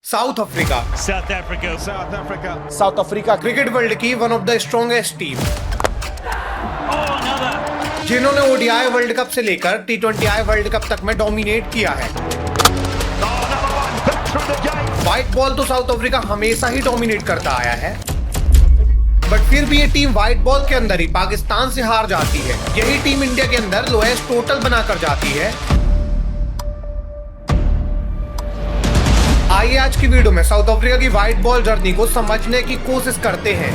South Africa South Africa cricket world की one of the strongest team, जिन्होंने ODI world cup से लेकर टी20आई world cup तक में डोमिनेट किया है। व्हाइट बॉल तो साउथ अफ्रीका हमेशा ही डोमिनेट करता आया है, बट फिर भी ये टीम व्हाइट बॉल के अंदर ही पाकिस्तान से हार जाती है। यही टीम इंडिया के अंदर लोएस्ट टोटल बनाकर जाती है। आइए आज की वीडियो में साउथ अफ्रीका की व्हाइट बॉल जर्नी को समझने की कोशिश करते हैं।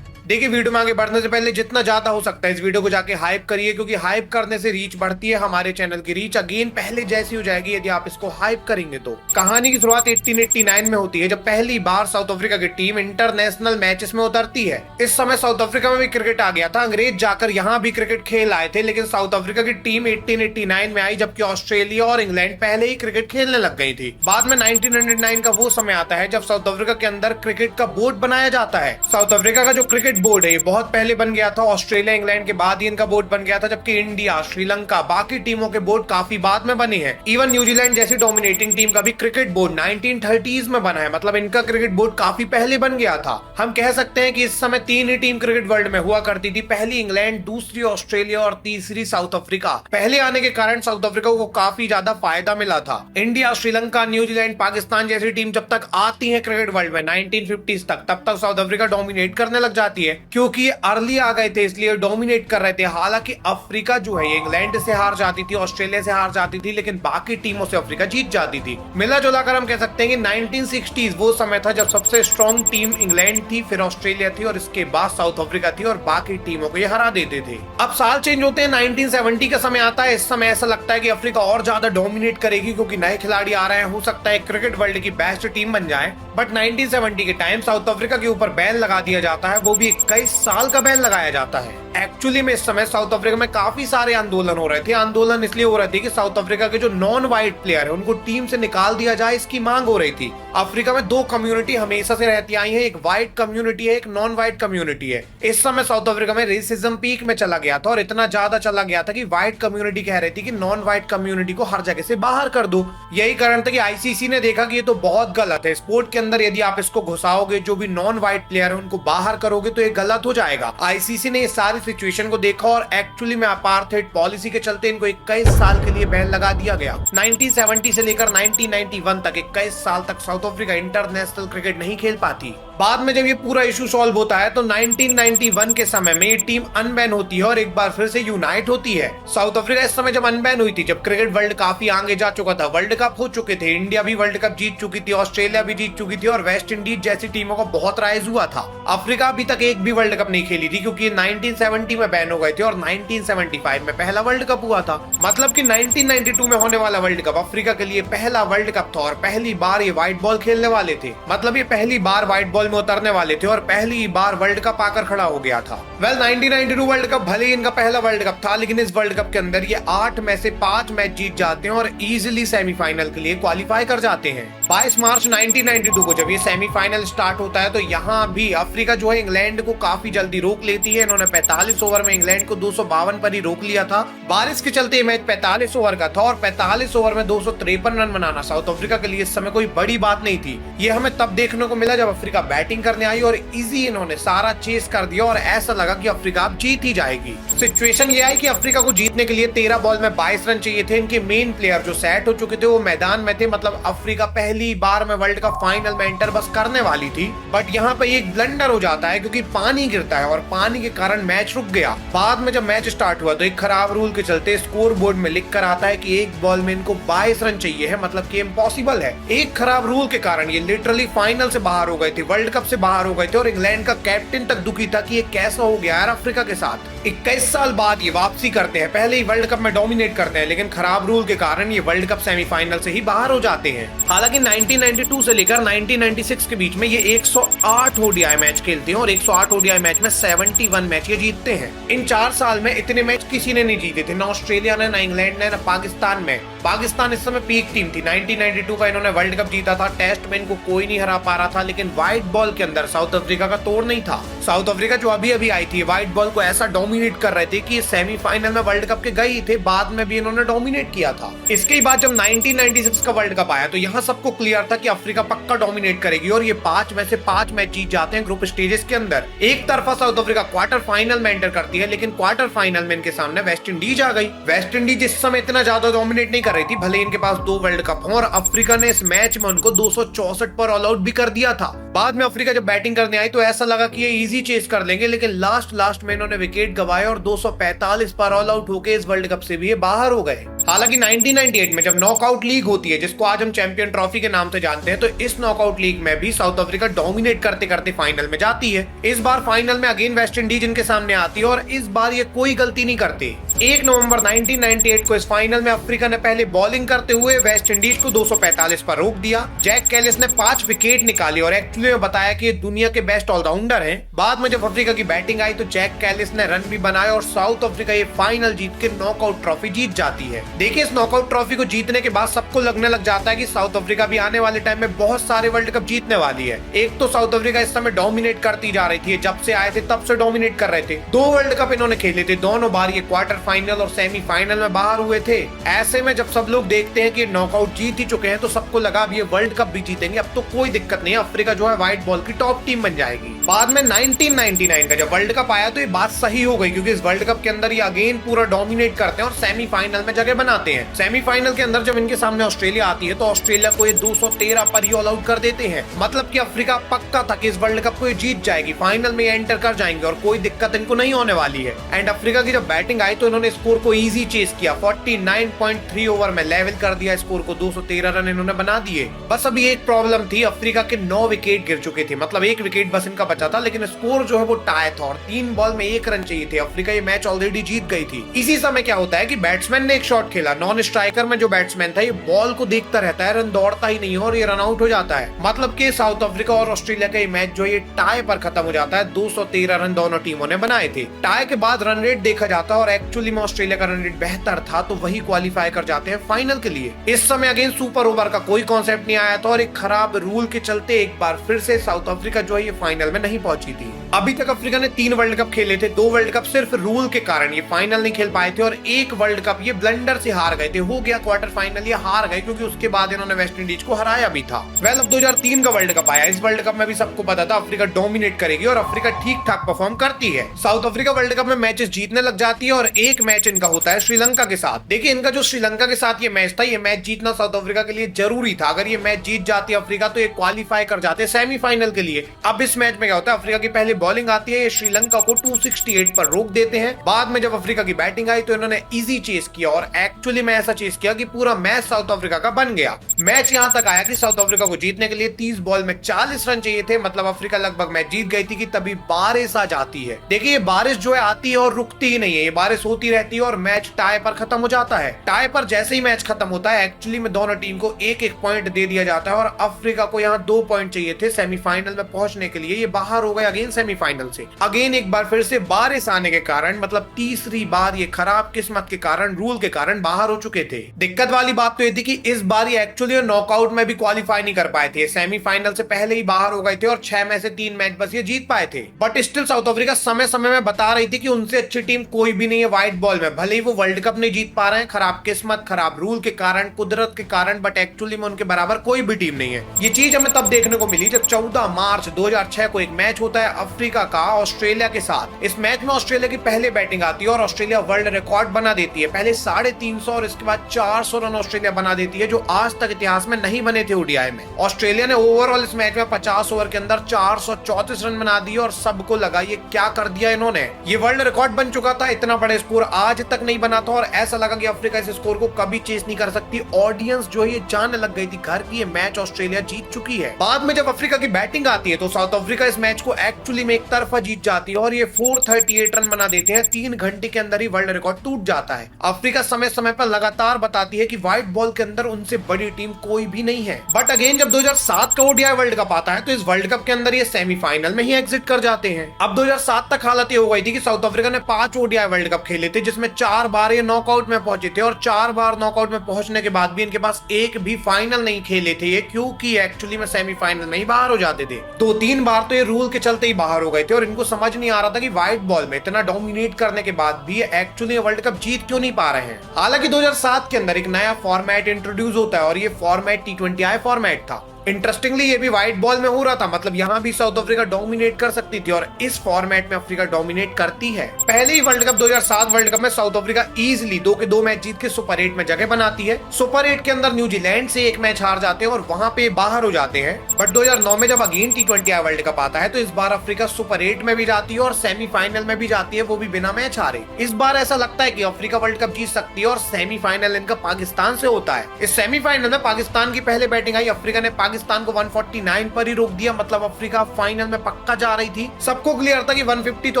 देखिए, वीडियो में आगे बढ़ने से पहले जितना ज्यादा हो सकता है इस वीडियो को जाके हाइप करिए, क्योंकि हाइप करने से रीच बढ़ती है। हमारे चैनल की रीच अगेन पहले जैसी हो जाएगी यदि आप इसको हाइप करेंगे तो। कहानी की शुरुआत 1889 में होती है, जब पहली बार साउथ अफ्रीका की टीम इंटरनेशनल मैचेस में उतरती है। इस समय साउथ अफ्रीका में भी क्रिकेट आ गया था, अंग्रेज जाकर यहाँ भी क्रिकेट खेल आए थे, लेकिन साउथ अफ्रीका की टीम 1889 में आई, जबकि ऑस्ट्रेलिया और इंग्लैंड पहले ही क्रिकेट खेलने लग गई थी। बाद में 1909 का वो समय आता है जब साउथ अफ्रीका के अंदर क्रिकेट का बोर्ड बनाया जाता है। साउथ अफ्रीका का जो क्रिकेट बोर्ड है बहुत पहले बन गया था, ऑस्ट्रेलिया इंग्लैंड के बाद ही इनका बोर्ड बन गया था, जबकि इंडिया, श्रीलंका, बाकी टीमों के बोर्ड काफी बाद में बने हैं। इवन न्यूजीलैंड जैसी डोमिनेटिंग टीम का भी क्रिकेट बोर्ड 1930s में बना है, मतलब इनका क्रिकेट बोर्ड काफी पहले बन गया था। हम कह सकते हैं कि इस समय तीन ही टीम क्रिकेट वर्ल्ड में हुआ करती थी, पहली इंग्लैंड, दूसरी ऑस्ट्रेलिया और तीसरी साउथ अफ्रीका। पहले आने के कारण साउथ अफ्रीका को काफी ज्यादा फायदा मिला था। इंडिया, श्रीलंका, न्यूजीलैंड, पाकिस्तान जैसी टीम जब तक आती है क्रिकेट वर्ल्ड में 1950s तक, तब तक साउथ अफ्रीका डोमिनेट करने लग जाती है, क्योंकि अर्ली आ गए थे इसलिए डोमिनेट कर रहे थे। हालांकि अफ्रीका जो है इंग्लैंड से हार जाती थी, ऑस्ट्रेलिया से हार जाती थी, लेकिन बाकी टीमों से अफ्रीका जीत जाती थी। मिला जुला कर हम कह सकते हैं कि 1960s वो समय था जब सबसे स्ट्रॉन्ग टीम इंग्लैंड थी, फिर ऑस्ट्रेलिया थी और इसके बाद साउथ अफ्रीका थी, और बाकी टीमों को ये हरा देते थे। अब साल चेंज होते हैं, 1970 का समय आता है। इस समय ऐसा लगता है कि अफ्रीका और ज्यादा डोमिनेट करेगी, क्योंकि नए खिलाड़ी आ रहे हैं, हो सकता है क्रिकेट वर्ल्ड की बेस्ट टीम बन जाए। बट 1970 के टाइम साउथ अफ्रीका के ऊपर बैन लगा दिया जाता है, वो भी 21 साल का बैन लगाया जाता है। एक्चुअली में इस समय साउथ अफ्रीका में काफी सारे आंदोलन हो रहे थे। आंदोलन इसलिए हो रहे थे कि साउथ अफ्रीका के जो नॉन व्हाइट प्लेयर है उनको टीम से निकाल दिया जाए, इसकी मांग हो रही थी। अफ्रीका में दो कम्युनिटी हमेशा से रहती आई है, एक व्हाइट कम्युनिटी है, एक नॉन व्हाइट कम्युनिटी है। इस समय साउथ अफ्रीका में रेसिज्म पीक में चला गया था, और इतना ज्यादा चला गया था कि व्हाइट कम्युनिटी कह रही थी कि नॉन व्हाइट कम्युनिटी को हर जगह से बाहर कर दो। यही कारण था कि आईसीसी ने देखा कि ये तो बहुत गलत है, स्पोर्ट के अंदर यदि आप इसको घुसाओगे, जो भी नॉन व्हाइट प्लेयर है उनको बाहर करोगे, तो ये गलत हो जाएगा। आईसीसी ने ये सारी सिचुएशन को देखा और एक्चुअली में अपार्थाइड पॉलिसी के चलते इनको 21 साल के लिए बैन लगा दिया गया। 1970 से लेकर 1991 तक 21 साल तक साउथ अफ्रीका इंटरनेशनल क्रिकेट नहीं खेल पाती। बाद में जब ये पूरा इशू सॉल्व होता है तो 1991 के समय में ये टीम अनबैन होती है और एक बार फिर से यूनाइट होती है। साउथ अफ्रीका इस समय जब अनबैन हुई थी, जब क्रिकेट वर्ल्ड काफी आगे जा चुका था, वर्ल्ड कप हो चुके थे, इंडिया भी वर्ल्ड कप जीत चुकी थी, ऑस्ट्रेलिया भी जीत चुकी थी, और वेस्ट इंडीज जैसी टीमों का बहुत राइज हुआ था। अफ्रीका अभी तक एक भी वर्ल्ड कप नहीं खेली थी, क्योंकि 1970 में बैन हो गए थे और 1975 में पहला वर्ल्ड कप हुआ था। मतलब कि 1992 में होने वाला वर्ल्ड कप अफ्रीका के लिए पहला वर्ल्ड कप था, और पहली बार ये व्हाइट बॉल खेलने वाले थे। मतलब ये पहली बार व्हाइट बॉल में उतरने वाले थे और पहली बार वर्ल्ड कप आकर खड़ा हो गया था। 1992 वर्ल्ड कप भले ही इनका पहला वर्ल्ड कप था, लेकिन इस वर्ल्ड कप के अंदर ये 8 में से 5 मैच जीत जाते हैं और इजीली सेमीफाइनल के लिए क्वालिफाई कर जाते हैं। 22 मार्च 1992 को जब ये सेमीफाइनल स्टार्ट होता है, तो यहाँ भी अफ्रीका जो है इंग्लैंड को काफी जल्दी रोक लेती है। इन्होंने 45 ओवर में इंग्लैंड को 252 पर ही रोक लिया था। बारिश के चलते मैच 45 ओवर का था, और 45 ओवर में 253 रन बनाना साउथ अफ्रीका के लिए इस समय कोई बड़ी बात नहीं थी। ये हमें तब देखने को मिला जब अफ्रीका बैटिंग करने आई और इजी इन्होंने सारा चेस कर दिया, और ऐसा लगा कि अफ्रीका अब जीत ही जाएगी। सिचुएशन ये आई कि अफ्रीका को जीतने के लिए 13 बॉल में 22 रन चाहिए थे। इनके मेन प्लेयर जो सेट हो चुके थे वो मैदान में थे, मतलब अफ्रीका पहली बार में वर्ल्ड कप फाइनल में एंटर बस करने वाली थी। बट यहाँ पे एक ब्लंडर हो जाता है, क्योंकि पानी गिरता है और पानी के कारण मैच रुक गया। बाद में जब मैच स्टार्ट हुआ तो एक खराब रूल के चलते स्कोर बोर्ड में लिख कर आता है कि एक बॉल में इनको 22 रन चाहिए है, मतलब कि इम्पॉसिबल है। एक खराब रूल के कारण ये लिटरली फाइनल से बाहर हो गए थे, वर्ल्ड कप से बाहर हो गए थे, और इंग्लैंड का कैप्टन तक दुखी था कि ये कैसा हो गया यार अफ्रीका के साथ। 21 साल बाद ये वापसी करते हैं, पहले ही वर्ल्ड कप में डोमिनेट करते हैं, लेकिन खराब रूल के कारण ये वर्ल्ड कप सेमीफाइनल से ही बाहर हो जाते हैं। हालांकि 1992 से लेकर 1996 के बीच में ये 108 ओडीआई मैच खेलते हैं, और 108 ओडीआई मैच में 71 मैच ये जीतते हैं। इन 4 साल में इतने मैच किसी ने नहीं जीते थे, ना ऑस्ट्रेलिया ने, ना इंग्लैंड ने, ना पाकिस्तान में। पाकिस्तान इस समय पीक टीम थी। 1992 का इन्होंने वर्ल्ड कप जीता था, टेस्ट में इनको कोई नहीं हरा पा रहा था, लेकिन व्हाइट बॉल के अंदर साउथ अफ्रीका का तोड़ नहीं था। साउथ अफ्रीका जो अभी अभी आई थी व्हाइट बॉल को ऐसा डोमिनेट कर रहे थे कि ये सेमीफाइनल में वर्ल्ड कप के गए ही थे, बाद में भी इन्होंने डोमिनेट किया था। इसके बाद जब 1996 का वर्ल्ड कप आया तो यहाँ सबको क्लियर था कि अफ्रीका पक्का डोमिनेट करेगी और ये 5 में से 5 मैच जीत जाते हैं ग्रुप स्टेजेस के अंदर। एक तरफा साउथ अफ्रीका क्वार्टर फाइनल में एंटर करती है, लेकिन क्वार्टर फाइनल में इनके सामने वेस्ट इंडीज आ गई। वेस्ट इंडीज इस समय इतना ज्यादा डोमिनेट नहीं कर रही थी, भले इनके पास 2 वर्ल्ड कप हो, और अफ्रीका ने इस मैच में उनको 264 पर ऑल आउट भी कर दिया था। बाद में अफ्रीका जब बैटिंग करने आई तो ऐसा लगा कि ये इजी चेस कर लेंगे, लेकिन लास्ट में इन्होंने विकेट गवाए और 245 पर ऑल आउट होकर इस वर्ल्ड कप से भी ये बाहर हो गए। हालांकि 1998 में जब नॉकआउट लीग होती है, जिसको आज हम चैंपियन ट्रॉफी के नाम से जानते हैं, तो इस नॉकआउट लीग में भी साउथ अफ्रीका डोमिनेट करते करते फाइनल में जाती है। इस बार फाइनल में अगेन वेस्ट इंडीज इनके सामने आती है और इस बार ये कोई गलती नहीं करते। 1 नवंबर 1998 को इस फाइनल में अफ्रीका ने पहले बॉलिंग करते हुए वेस्ट इंडीज को 245 पर रोक दिया। जैक कैलिस ने 5 विकेट निकाली और एक्चुअली में बताया कि ये दुनिया के बेस्ट ऑलराउंडर हैं। बाद में जब अफ्रीका की बैटिंग आई तो जैक कैलिस ने रन भी बनाए और साउथ अफ्रीका ये फाइनल जीत के नॉकआउट ट्रॉफी जीत जाती है। देखिए, इस नॉकआउट ट्रॉफी को जीतने के बाद सबको लगने लग जाता है कि साउथ अफ्रीका भी आने वाले टाइम में बहुत सारे वर्ल्ड कप जीतने वाली है। एक तो साउथ अफ्रीका इस समय डोमिनेट करती जा रही थी, जब से आए थे तब से डोमिनेट कर रहे थे। 2 वर्ल्ड कप इन्होंने खेले थे, दोनों बार ये क्वार्टर फाइनल और सेमीफाइनल में बाहर हुए थे। ऐसे में जब सब लोग देखते हैं कि नॉकआउट जीत ही चुके हैं तो सबको लगा अब ये वर्ल्ड कप भी जीतेंगे, अब तो कोई दिक्कत नहीं है, अफ्रीका जो है व्हाइट बॉल की टॉप टीम बन जाएगी। बाद में 1999 का जब वर्ल्ड कप आया तो ये बात सही हो गई, क्योंकि इस वर्ल्ड कप के अंदर ये अगेन पूरा डोमिनेट करते हैं और सेमीफाइनल में जगह बनाते हैं। सेमीफाइनल के अंदर जब इनके सामने ऑस्ट्रेलिया आती है तो ऑस्ट्रेलिया को ये 213 पर ही ऑल आउट कर देते हैं। मतलब कि अफ्रीका पक्का था कि इस वर्ल्ड कप को ये जीत जाएगी, फाइनल में एंटर कर जाएंगे और कोई दिक्कत इनको नहीं होने वाली है। एंड अफ्रीका की जब बैटिंग आई तो इन्होंने स्कोर को इजी चेस किया, 49.3 ओवर में लेवल कर दिया स्कोर को, 213 रन इन्होंने बना दिए। बस अभी एक प्रॉब्लम थी, अफ्रीका के 9 विकेट गिर चुके थे, मतलब 1 विकेट बस इनका बचा था, लेकिन स्कोर जो है वो टाई था और 3 बॉल में 1 रन चाहिए थे। अफ्रीका ये मैच ऑलरेडी जीत गई थी। इसी समय क्या होता है कि बैट्समैन ने एक शॉट खेला, नॉन स्ट्राइकर में जो बैट्समैन था ये बॉल को देखता रहता है, रन दौड़ता ही नहीं और ये रन आउट हो जाता है। मतलब कि साउथ अफ्रीका और ऑस्ट्रेलिया का ये मैच जो ये टाई पर खत्म हो जाता है। 213 रन दोनों टीमों ने बनाए थे। टाई के बाद रन रेट देखा जाता है और एक्चुअली में ऑस्ट्रेलिया का रन रेट बेहतर था, तो वही क्वालिफाई कर जाते हैं फाइनल के लिए। इस समय अगेन सुपर ओवर का कोई कॉन्सेप्ट नहीं आया था और एक खराब रूल के चलते एक बार फिर से साउथ अफ्रीका जो है ये फाइनल में नहीं पहुंची थी। अभी तक अफ्रीका ने 3 वर्ल्ड कप खेले थे, 2 वर्ल्ड कप सिर्फ रूल के कारण ये फाइनल नहीं खेल पाए थे और 1 वर्ल्ड कप ये ब्लंडर से हार गए थे। हो गया क्वार्टर फाइनल, ये हार गए क्योंकि उसके बाद इन्होंने वेस्ट इंडीज को हराया भी था। अब 2003 का वर्ल्ड कप आया। इस वर्ल्ड कप में भी सबको पता था अफ्रीका डोमिनेट करेगी और अफ्रीका ठीक ठाक परफॉर्म करती है। साउथ अफ्रीका वर्ल्ड कप में मैचेस जीतने लग जाती है और एक मैच इनका होता है श्रीलंका के साथ। देखिए, इनका जो श्रीलंका के साथ ये मैच था, ये मैच जीतना साउथ अफ्रीका के लिए जरूरी था। अगर ये मैच जीत जाती अफ्रीका तो ये क्वालिफाई कर जाते सेमीफाइनल के लिए। अब इस मैच में क्या होता है, अफ्रीका की पहले बॉलिंग आती है, ये श्रीलंका को 268 पर रोक देते हैं। बाद में जब अफ्रीका की बैटिंग आई तो इन्होंने इजी चेस किया और एक्चुअली में ऐसा चेस किया कि पूरा मैच साउथ अफ्रीका का बन गया। मैच यहां तक आया कि साउथ अफ्रीका को जीतने के लिए 30 बॉल में 40 रन चाहिए थे, मतलब अफ्रीका लगभग मैच जीत गई थी कि तभी बारिश आ जाती है। देखिए, ये बारिश जो है आती है और रुकती ही नहीं है, ये बारिश होती रहती है और मैच टाई पर खत्म हो जाता है। टाई पर जैसे ही मैच खत्म होता है एक्चुअली में दोनों टीम को 1-1 पॉइंट दे दिया जाता है और अफ्रीका को यहाँ 2 पॉइंट चाहिए थे सेमीफाइनल में पहुंचने के लिए। ये बाहर हो गए अगेन सेमीफाइनल से। अगेन एक बार फिर से बारिश आने के कारण, मतलब तीसरी बार ये खराब किस्मत के कारण, रूल के कारण बाहर हो चुके थे। दिक्कत वाली बात तो ये थी कि इस बार ये एक्चुअली नॉकआउट में भी क्वालिफाई नहीं कर पाए थे, सेमीफाइनल से पहले ही बाहर हो गए थे और 6 में से 3 मैच बस ये जीत पाए थे। बट स्टिल साउथ अफ्रीका समय समय में बता रही थी कि उनसे अच्छी टीम कोई भी नहीं है व्हाइट बॉल में। भले ही वो वर्ल्ड कप नहीं जीत पा रहे हैं, खराब किस्मत, खराब रूल के कारण, कुदरत के कारण, बट एक्चुअली में उनके बराबर कोई भी टीम नहीं है। ये चीज हमें तब देखने को मिली जब 14 मार्च 2006 को एक मैच होता है अफ्रीका का ऑस्ट्रेलिया के साथ। इस मैच में ऑस्ट्रेलिया की पहले बैटिंग आती है और ऑस्ट्रेलिया वर्ल्ड रिकॉर्ड बना देती है। पहले 350 और इसके बाद 400 रन ऑस्ट्रेलिया बना देती है, जो आज तक इतिहास में नहीं बने थे ओडीआई में। ऑस्ट्रेलिया ने ओवरऑल इस मैच में 50 ओवर के अंदर 434 रन बना दिए और सबको लगा ये क्या कर दिया इन्होंने, ये वर्ल्ड रिकॉर्ड बन चुका था। इतना बड़ा स्कोर आज तक नहीं बना था और ऐसा लगा कि अफ्रीका इस स्कोर को कभी चेस नहीं कर सकती। ऑडियंस जो है ये जानने लग गई थी घर की ये मैच ऑस्ट्रेलिया जीत चुकी है। बाद में जब अफ्रीका की बैटिंग आती है तो साउथ अफ्रीका इस मैच को एक्चुअली में एक तरफा जीत जाती है और ये 438 रन बना देते हैं। 3 घंटे के अंदर ही वर्ल्ड रिकॉर्ड टूट जाता है। अफ्रीका समय समय पर लगातार बताती है कि व्हाइट बॉल के अंदर उनसे बड़ी टीम कोई भी नहीं है। बट अगेन जब 2007 का ओडीआई वर्ल्ड कप आता है तो इस वर्ल्ड कप के अंदर ये सेमीफाइनल में ही एग्जिट कर जाते हैं। अब 2007 तक हालत ये हो गई थी कि साउथ अफ्रीका ने 5 ओडीआई वर्ल्ड कप खेले थे जिसमें 4 बार ये नॉकआउट में पहुंचे थे, और 4 बार नॉकआउट में पहुंचने के बाद भी इनके पास एक भी फाइनल नहीं खेले थे ये, क्योंकि एक्चुअली में सेमीफाइनल में ही बाहर हो जाते थे। 2-3 बार तो ये रूल के चलते ही बाहर हो गए थे, और इनको समझ नहीं आ रहा था कि व्हाइट बॉल में इतना डोमिनेट करने के बाद भी एक्चुअली वर्ल्ड कप जीत क्यों नहीं पा रहे हैं। हालांकि 2007 के अंदर एक नया फॉर्मेट इंट्रोड्यूस होता है, और ये फॉर्मेट T20I फॉर्मेट था। इंटरेस्टिंगली ये भी व्हाइट बॉल में हो रहा था, मतलब यहाँ भी साउथ अफ्रीका डोमिनेट कर सकती थी, और इस फॉर्मेट में अफ्रीका डोमिनेट करती है। पहले ही वर्ल्ड कप 2007 वर्ल्ड कप में साउथ अफ्रीका इजीली 2 मैच जीत के सुपर 8 में जगह बनाती है। सुपर 8 के अंदर न्यूजीलैंड से एक मैच हार जाते हैं और वहां पे बाहर हो जाते हैं। बट 2009 में जब अगेन T20I वर्ल्ड कप आता है तो इस बार अफ्रीका सुपर 8 में भी जाती है और सेमीफाइनल में भी जाती है, वो भी बिना मैच हारे। इस बार ऐसा लगता है कि अफ्रीका वर्ल्ड कप जीत सकती है, और सेमीफाइनल इनका पाकिस्तान से होता है। इस सेमीफाइनल में पाकिस्तान की पहले बैटिंग आई, अफ्रीका ने पाकिस्तान को 149 पर ही रोक दिया, मतलब अफ्रीका फाइनल में पक्का जा रही थी। सबको क्लियर था कि 150 तो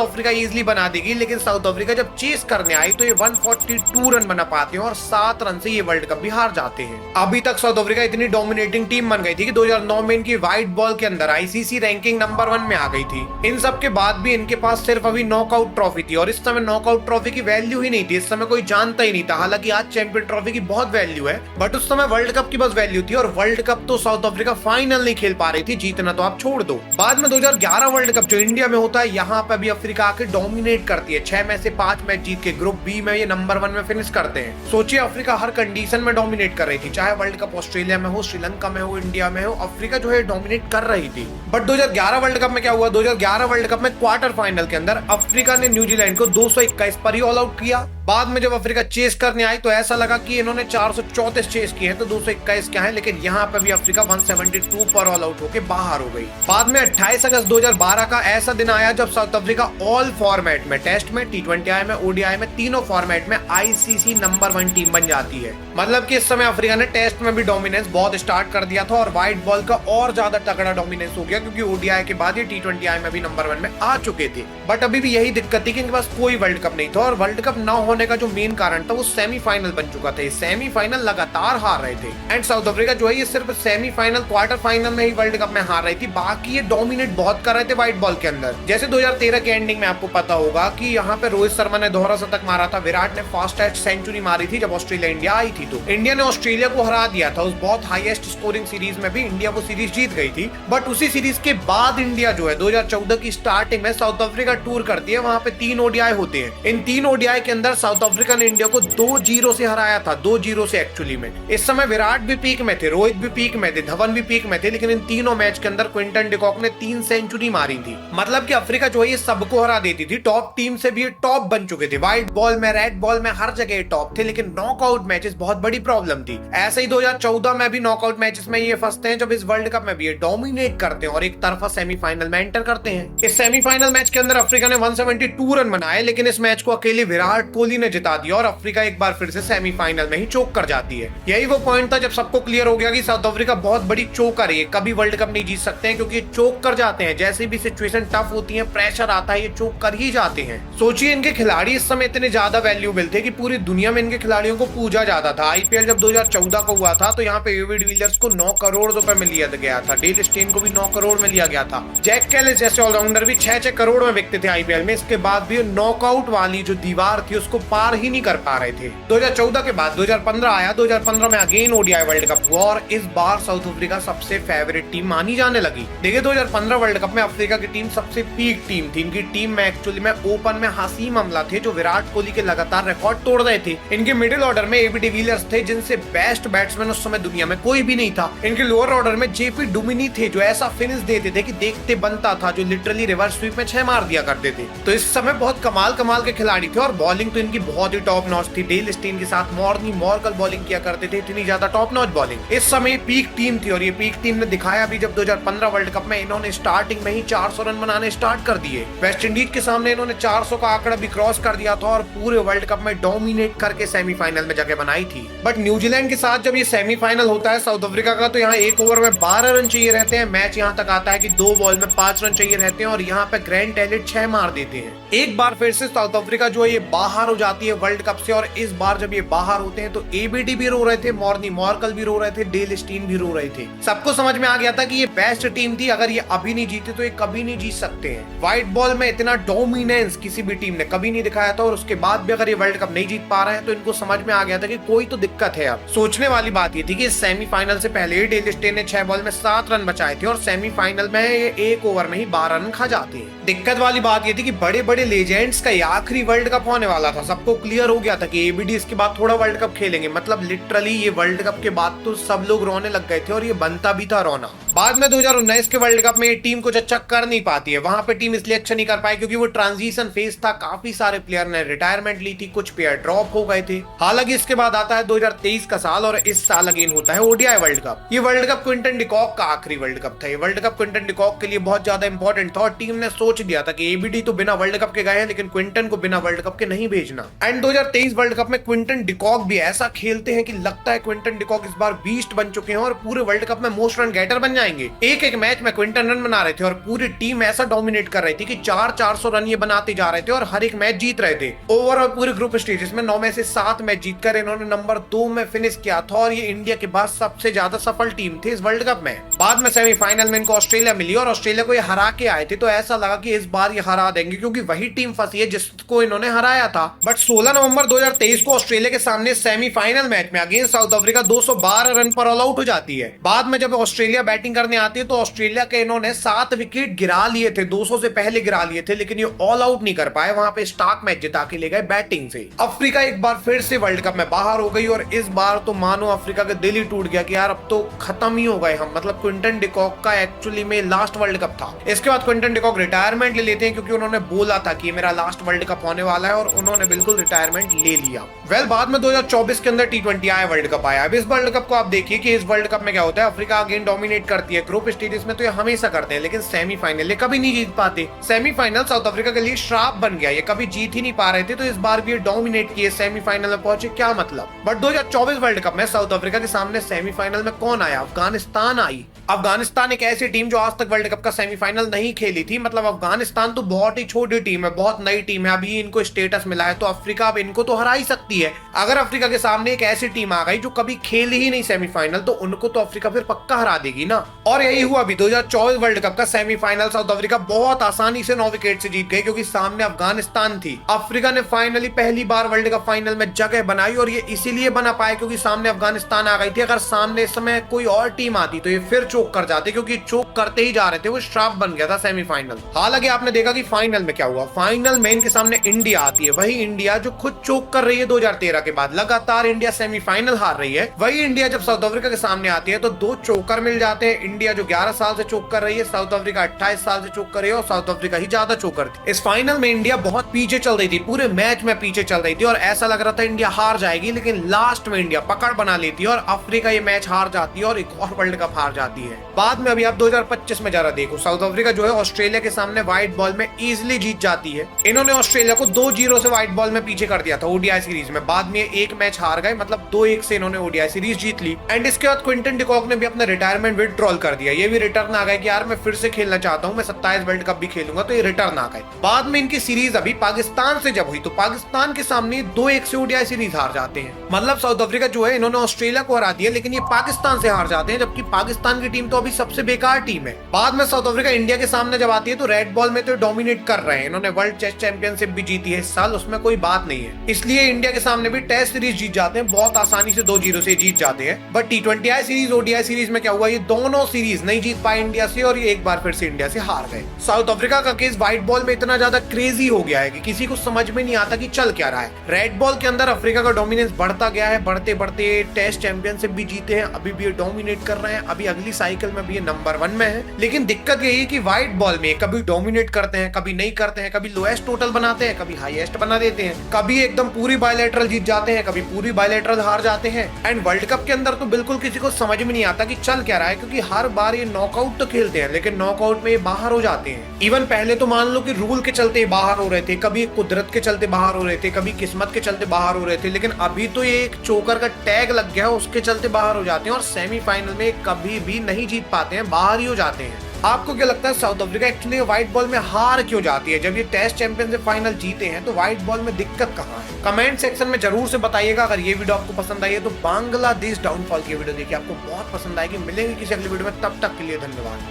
अफ्रीका इजीली बना देगी, लेकिन साउथ अफ्रीका जब चेस करने आई तो ये 142 रन बना पाते हैं और 7 रन से ये वर्ल्ड कप भी हार जाते हैं। अभी तक साउथ अफ्रीका इतनी डोमिनेटिंग टीम बन गई थी कि 2009 में इनकी व्हाइट बॉल के अंदर ICC रैंकिंग नंबर 1 में आ गई थी। इन सब के बाद भी इनके पास सिर्फ अभी नॉकआउट ट्रॉफी थी, और इस समय नॉकआउट ट्रॉफी की वैल्यू ही नहीं थी, इस समय कोई जानता ही नहीं था। हालांकि आज चैंपियन ट्रॉफी की बहुत वैल्यू है, बट उस समय वर्ल्ड कप की बस वैल्यू थी, और वर्ल्ड कप तो साउथ अफ्रीका फाइनल नहीं खेल पा रही थी, जीतना तो आप छोड़ दो। बाद में 2011 वर्ल्ड कप जो इंडिया में होता है, यहाँ पे भी अफ्रीका आके डोमिनेट करती है। 6 में से 5 मैच जीत के ग्रुप बी में ये नंबर 1 में फिनिश करते हैं। सोचिए अफ्रीका हर कंडीशन में डोमिनेट कर रही थी, चाहे वर्ल्ड कप ऑस्ट्रेलिया में हो, श्रीलंका में हो, इंडिया में हो, अफ्रीका जो है डोमिनेट कर रही थी। बट 2011 वर्ल्ड कप में क्या हुआ, 2011 वर्ल्ड कप में क्वार्टर फाइनल के अंदर अफ्रीका ने न्यूजीलैंड को 221 पर ही ऑल आउट किया। बाद में जब अफ्रीका चेस करने आई तो ऐसा लगा कि इन्होंने 434 चेस किए हैं तो 221 क्या है, लेकिन यहाँ पे भी अफ्रीका 172 पर ऑल आउट होकर बाहर हो गई। बाद में 28 अगस्त 2012 का ऐसा दिन आया जब साउथ अफ्रीका ऑल फॉर्मेट में, टेस्ट में, T20I में, ODI में, तीनों फॉर्मेट में ICC नंबर 1 टीम बन जाती है। मतलब कि इस समय अफ्रीका ने टेस्ट में भी डोमिनेंस बहुत स्टार्ट कर दिया था, और व्हाइट बॉल का और ज्यादा तगड़ा डोमिनेंस हो गया, क्योंकि ODI के बाद ये T20I में भी नंबर 1 में आ चुके थे। बट अभी भी यही दिक्कत थी कि इनके पास कोई वर्ल्ड कप नहीं था, और वर्ल्ड कप न होने का जो मेन कारण था वो सेमीफाइनल बन चुका था। सेमीफाइनल लगातार हार रहे थे, एंड साउथ अफ्रीका जो है ये सिर्फ सेमीफाइनल क्वार्टर फाइनल में ही वर्ल्ड कप में हार रही थी, बाकी ये डोमिनेट बहुत कर रहे थे व्हाइट बॉल के अंदर। जैसे 2013 के एंडिंग में आपको पता होगा कि यहाँ पे रोहित शर्मा ने दोहरा शतक मारा था, विराट ने फास्टेस्ट सेंचुरी मारी थी जब ऑस्ट्रेलिया इंडिया आई थी, तो इंडिया ने ऑस्ट्रेलिया को हरा दिया था। उस बहुत हाईएस्ट स्कोरिंग सीरीज में भी इंडिया वो सीरीज जीत गई थी। बट उसी सीरीज के बाद इंडिया जो है 2014 की स्टार्टिंग में साउथ अफ्रीका टूर करती है, वहां पे 3 ODI होते हैं। इन 3 ODI के अंदर साउथ अफ्रीका ने इंडिया को 2-0 से हराया था, 2-0 से एक्चुअली में। इस समय विराट भी पीक में थे, रोहित भी पीक में थे, धवन भी पीक में थे, लेकिन इन तीनों मैच के अंदर क्विंटन डिकॉक ने 3 सेंचुरी मारी थी। मतलब कि अफ्रीका जो है ये सबको हरा देती थी, टॉप टीम से भी टॉप बन चुके थे, व्हाइट बॉल में, रेड बॉल में, हर जगह टॉप थे, लेकिन नॉकआउट मैचेस बहुत बड़ी प्रॉब्लम थी। ऐसे ही 2014 में भी नॉकआउट मैचेस में ये फंसते हैं, जब इस वर्ल्ड कप में भी ये डोमिनेट करते हैं और एक तरफा सेमीफाइनल में एंटर करते हैं। इस सेमीफाइनल मैच के अंदर अफ्रीका ने 172 रन बनाए, लेकिन इस मैच को अकेले विराट कोहली ने जिता दिया, और अफ्रीका एक बार फिर से सेमीफाइनल में ही चोक कर जाती है। यही वो पॉइंट था जब सबको क्लियर हो गया कि साउथ अफ्रीका बहुत बड़ी चोकर है, कभी वर्ल्ड कप नहीं जीत सकते हैं, क्योंकि ये चोक कर जाते हैं। जैसे भी सिचुएशन टफ होती है, प्रेशर आता है, ये चोक कर ही जाते हैं। सोचिए इनके खिलाड़ी इस समय इतने ज्यादा वैल्यूएबल थे कि पूरी दुनिया में इनके खिलाड़ियों को पूजा जाता था। IPL जब 2014 को हुआ था तो यहाँ पे एबी डिविलियर्स को 9 करोड़ रुपए में लिया गया था, डेल स्टेन को भी 9 करोड़ में लिया गया था, जैक कैलिस जैसे ऑलराउंडर भी 6-6 करोड़ में बिकते थे IPL में। इसके बाद भी नॉकआउट वाली जो दीवार थी उसको पार ही नहीं कर पा रहे थे। 2014 के बाद 2015 आया, 2015 में अगेन ODI वर्ल्ड कप हुआ, और इस बार साउथ अफ्रीका सबसे फेवरेट टीम मानी जाने लगी। देखिए 2015 वर्ल्ड कप में अफ्रीका की टीम सबसे पीक टीम थी। इनकी टीम में एक्चुअली में ओपन में हसीम अमला थे, जो विराट कोहली के लगातार रिकॉर्ड तोड़ रहे थे। इनके मिडिल ऑर्डर में एबी डिविलियर्स थे, जिनसे बेस्ट बैट्समैन उस समय दुनिया में कोई भी नहीं था। इनके लोअर ऑर्डर में JP डुमिनी थे, जो ऐसा फिनिश देते थे कि देखते बनता था, जो लिटरली रिवर्स स्वीप में 6 मार दिया करते थे। तो इस समय बहुत कमाल के खिलाड़ी थे, और बॉलिंग तो इनकी बहुत ही टॉप नॉच थी। डेल स्टेन के साथ मॉर्कल बॉलिंग किया करते थे, इतनी ज्यादा टॉप नॉच बॉलिंग। इस समय पीक टीम थी, और ये पीक टीम ने दिखाया भी जब 2015 वर्ल्ड कप में इन्होंने स्टार्टिंग में ही 400 रन बनाने स्टार्ट कर दिए। वेस्ट इंडीज के सामने इन्होंने 400 का आंकड़ा भी क्रॉस कर दिया था, और पूरे वर्ल्ड कप में डोमिनेट करके सेमीफाइनल में जगह बनाई थी। बट न्यूजीलैंड के साथ जब ये सेमीफाइनल होता है साउथ अफ्रीका का, तो यहाँ एक ओवर में 12 रन चाहिए रहते हैं। मैच यहाँ तक आता है कि 2 बॉल में 5 रन चाहिए रहते हैं, और यहाँ पे ग्रैंड टैलेंट 6 मार देते हैं। एक बार फिर से साउथ अफ्रीका जो है ये बाहर हो जाती है वर्ल्ड कप से। और इस बार जब ये बाहर होते हैं तो एबीडी भी रो रहे थे, मॉर्नी मॉर्कल भी रो रहे थे, डेल स्टीन भी रो रहे थे। सबको समझ में आ गया था कि ये बेस्ट टीम थी, अगर ये अभी नहीं जीते तो ये कभी नहीं जीत सकते हैं। व्हाइट बॉल में इतना डोमिनेंस किसी भी टीम ने कभी नहीं दिखाया था, और उसके बाद भी अगर ये वर्ल्ड कप नहीं जीत पा रहे हैं तो इनको समझ में आ गया था कि कोई तो दिक्कत है। अब सोचने वाली बात ये थी कि सेमीफाइनल से पहले ही डेल स्टेन ने 6 बॉल में 7 रन बचाए थे, और सेमीफाइनल में ये 1 ओवर में ही 12 रन खा जाते हैं। दिक्कत वाली बात ये थी कि बड़े बड़े लेजेंड्स का आखिरी वर्ल्ड कप होने वाला था। सबको क्लियर हो गया था कि एबीडी इसके बाद थोड़ा वर्ल्ड कप खेलेंगे, मतलब लिटरली ये वर्ल्ड कप के बाद तो सब लोग रोने लग गए थे, और ये बनता भी था रोना। बाद में 2019 के वर्ल्ड कप में ये टीम कुछ अच्छा कर नहीं पाती है। वहां पे टीम इसलिए अच्छा नहीं कर पाई क्योंकि वो ट्रांजिशन फेज था, काफी सारे प्लेयर ने रिटायरमेंट ली थी, कुछ प्लेयर ड्रॉप हो गए थे। हालांकि इसके बाद आता है 2023 का साल, और इस साल अगेन होता है ओडीआई वर्ल्ड कप। ये वर्ल्ड कप क्विंटन डिकॉक का आखिरी वर्ल्ड कप था। ये वर्ल्ड कप क्विंटन डिकॉक के लिए बहुत ज्यादा इंपॉर्टेंट था, और टीम ने सोच दिया था कि एबीडी तो बिना वर्ल्ड कप के गए हैं, लेकिन क्विंटन को बिना वर्ल्ड कप के नहीं भेजना। एंड 2023 वर्ल्ड कप में क्विंटन डिकॉक भी ऐसा खेलते हैं कि लगता है क्विंटन डिकॉक इस बार बीस्ट बन चुके हैं और पूरे वर्ल्ड कप में मोस्ट रन गेटर बन जाएंगे। एक एक मैच में क्विंटन रन बना रहे थे, और पूरी टीम ऐसा डोमिनेट कर रही थी कि 400 रन ये बनाते जा रहे थे, और हर एक मैच जीत रहे थे। ओवरऑल पूरे ग्रुप स्टेजेस में 9 में से 7 मैच जीतकर इन्होंने नंबर 2 में फिनिश किया था, और ये इंडिया के बाद सबसे ज्यादा सफल टीम थी इस वर्ल्ड कप में। बाद में सेमीफाइनल में इनको ऑस्ट्रेलिया मिली, और ऑस्ट्रेलिया को ये हरा के आए थे, तो ऐसा लगा कि इस बार ये हरा देंगे क्योंकि वही टीम फंसी है जिसको इन्होंने हराया था। बट 16 नवंबर 2023 को ऑस्ट्रेलिया के सामने सेमीफाइनल मैच में अगेंस्ट साउथ अफ्रीका 212 रन पर ऑल आउट हो जाती है। बाद में जब ऑस्ट्रेलिया बैटिंग करने आती है तो ऑस्ट्रेलिया के इन्होंने 7 विकेट गिरा लिए थे, 200 से पहले गिरा लिए थे, लेकिन ये ऑल आउट नहीं कर पाए। वहां पे स्टार्क मैच जिता के ले गए बैटिंग से। अफ्रीका एक बार फिर से वर्ल्ड कप में बाहर हो गई, और इस बार तो मानो अफ्रीका का दिल ही टूट गया कि यार अब तो खत्म ही हो गए हम। मतलब क्विंटन डिकॉक का एक्चुअली में लास्ट वर्ल्ड कप था। इसके बाद क्विंटन डिकॉक रिटायरमेंट ले लेते हैं क्योंकि उन्होंने बोला था कि मेरा लास्ट वर्ल्ड कप होने वाला है, और उन्होंने बिल्कुल रिटायरमेंट ले लिया। बाद में 2024 के अंदर T20I वर्ल्ड कप आया। अब इस वर्ल्ड कप को आप देखिए कि इस वर्ल्ड कप में क्या होता है, अफ्रीका अगेन डोमिनेट करती है। ग्रुप स्टेजेस में तो ये हमेशा करते हैं, लेकिन सेमीफाइनल ये कभी नहीं जीत पाते। सेमीफाइनल साउथ अफ्रीका के लिए श्राप बन गया, ये कभी जीत ही नहीं पा रहे थे, तो इस बार भी ये डोमिनेट किए, सेमीफाइनल में पहुंचे, क्या मतलब। बट 2024 वर्ल्ड कप में साउथ अफ्रीका के सामने सेमीफाइनल में कौन आया? अफगानिस्तान आई। अफगानिस्तान एक ऐसी टीम जो आज तक वर्ल्ड कप का सेमीफाइनल नहीं खेली थी। मतलब अफगानिस्तान तो बहुत ही छोटी टीम है, बहुत नई टीम है, अभी इनको स्टेटस मिला है, तो अफ्रीका अब इनको तो हरा ही सकती है। अगर अफ्रीका के सामने एक ऐसी टीम आ गई जो कभी खेली ही नहीं सेमीफाइनल, तो उनको तो अफ्रीका फिर पक्का हरा देगी ना। और यही हुआ अभी 2024 वर्ल्ड कप का सेमीफाइनल। साउथ अफ्रीका बहुत आसानी से 9 विकेट से जीत गई क्योंकि सामने अफगानिस्तान थी। अफ्रीका ने फाइनली पहली बार वर्ल्ड कप फाइनल में जगह बनाई, और ये इसीलिए बना पाए क्योंकि सामने अफगानिस्तान आ गई थी। अगर सामने इस समय कोई और टीम आती तो ये फिर चोक कर जाते, क्योंकि चोक करते ही जा रहे थे, वो श्राप बन गया था सेमीफाइनल। हालांकि आपने देखा कि फाइनल में क्या हुआ। फाइनल में इनके सामने इंडिया आती है, वही इंडिया जो खुद चोक कर रही है 2013 के बाद। लगातार इंडिया सेमीफाइनल हार रही है। वही इंडिया जब साउथ अफ्रीका के सामने आती है तो 2 चोकर मिल जाते हैं। इंडिया जो 11 साल से चोक कर रही है, साउथ अफ्रीका 28 साल से चोक कर रही है, और साउथ अफ्रीका ही ज्यादा चोकर थी। इस फाइनल में इंडिया बहुत पीछे चल रही थी, पूरे मैच में पीछे चल रही थी, और ऐसा लग रहा था इंडिया हार जाएगी, लेकिन लास्ट में इंडिया पकड़ बना लेती है और अफ्रीका ये मैच हार जाती है और एक और वर्ल्ड कप हार जाती है। बाद में अभी आप 2025 में जरा देखो, साउथ अफ्रीका जो है ऑस्ट्रेलिया के सामने व्हाइट बॉल में इजीली जीत जाती है। इन्होंने ऑस्ट्रेलिया को 2-0 से व्हाइट बॉल में पीछे कर दिया था ओडीआई सीरीज में। बाद में एक मैच हार गए, मतलब 2-1 से इन्होंने ओडीआई सीरीज जीत ली। एंड इसके बाद क्विंटन डिकॉक ने भी अपना रिटायरमेंट विथड्रॉल कर दिया। ये भी रिटर्न आ गए कि यार मैं फिर से खेलना चाहता हूं, मैं 27 वर्ल्ड कप भी खेलूंगा, तो ये रिटर्न आ गए। बाद में इनकी सीरीज अभी पाकिस्तान से जब हुई तो पाकिस्तान के सामने 2-1 से ओडीआई सीरीज हार जाते हैं। मतलब साउथ अफ्रीका जो है इन्होंने ऑस्ट्रेलिया को हरा दिया, लेकिन ये पाकिस्तान से हार जाते हैं, जबकि पाकिस्तान की टीम तो अभी सबसे बेकार टीम है। बाद में साउथ अफ्रीका इंडिया के सामने जब आती है तो रेड बॉल में तो डोमिनेट कर रहे हैं। इन्होंने वर्ल्ड टेस्ट चैंपियनशिप भी जीती है इस साल, उसमें कोई बात नहीं है। इसलिए इंडिया के सामने भी टेस्ट सीरीज जीत जाते हैं, बहुत आसानी से 2-0 से जीत जाते हैं। But T20I series ODI series में क्या हुआ, ये दोनों सीरीज नहीं जीत पाए इंडिया से, और ये एक बार फिर से इंडिया से हार गए। साउथ अफ्रीका का केस व्हाइट बॉल में इतना ज्यादा क्रेजी हो गया है कि किसी को समझ में नहीं आता कि चल क्या रहा है। रेड बॉल के अंदर अफ्रीका का डोमिनेंस बढ़ता गया है, बढ़ते बढ़ते टेस्ट चैंपियनशिप भी जीते हैं, अभी भी ये डोमिनेट कर रहे हैं। अभी अगली साइकिल में भी ये नंबर 1 में है। लेकिन दिक्कत यही है कि व्हाइट बॉल में कभी डोमिनेट करते हैं, कभी नहीं करते हैं, कभी लोएस्ट टोटल बनाते हैं, कभी हाईएस्ट बना देते हैं, कभी एकदम पूरी बायलैटरल जीत जाते हैं, कभी पूरी बायलैटरल हार जाते हैं। एंड वर्ल्ड कप के अंदर तो बिल्कुल किसी को समझ में नहीं आता कि चल क्या रहा है, क्योंकि हर बार ये नॉकआउट तो खेलते हैं, लेकिन नॉकआउट में ये बाहर हो जाते हैं। इवन पहले तो मान लो कि रूल के चलते बाहर हो रहे थे, कभी कुदरत के चलते बाहर हो रहे थे, कभी किस्मत के चलते बाहर हो रहे थे, लेकिन अभी तो ये एक चोकर का टैग लग गया है, उसके चलते बाहर हो जाते हैं, और सेमीफाइनल में कभी भी नहीं जीत पाते हैं, बाहर ही हो जाते हैं। आपको क्या लगता है south Africa actually white ball में हार क्यों जाती है? जब ये टेस्ट चैंपियनशिप फाइनल जीते हैं तो व्हाइट बॉल में दिक्कत कहाँ है? कमेंट सेक्शन में जरूर से बताइएगा। अगर ये वीडियो आपको पसंद आई है तो बांग्लादेश डाउनफॉल की वीडियो देखिए, आपको बहुत पसंद आएगी। मिलेंगे किसी अगली वीडियो में, तब तक के लिए धन्यवाद।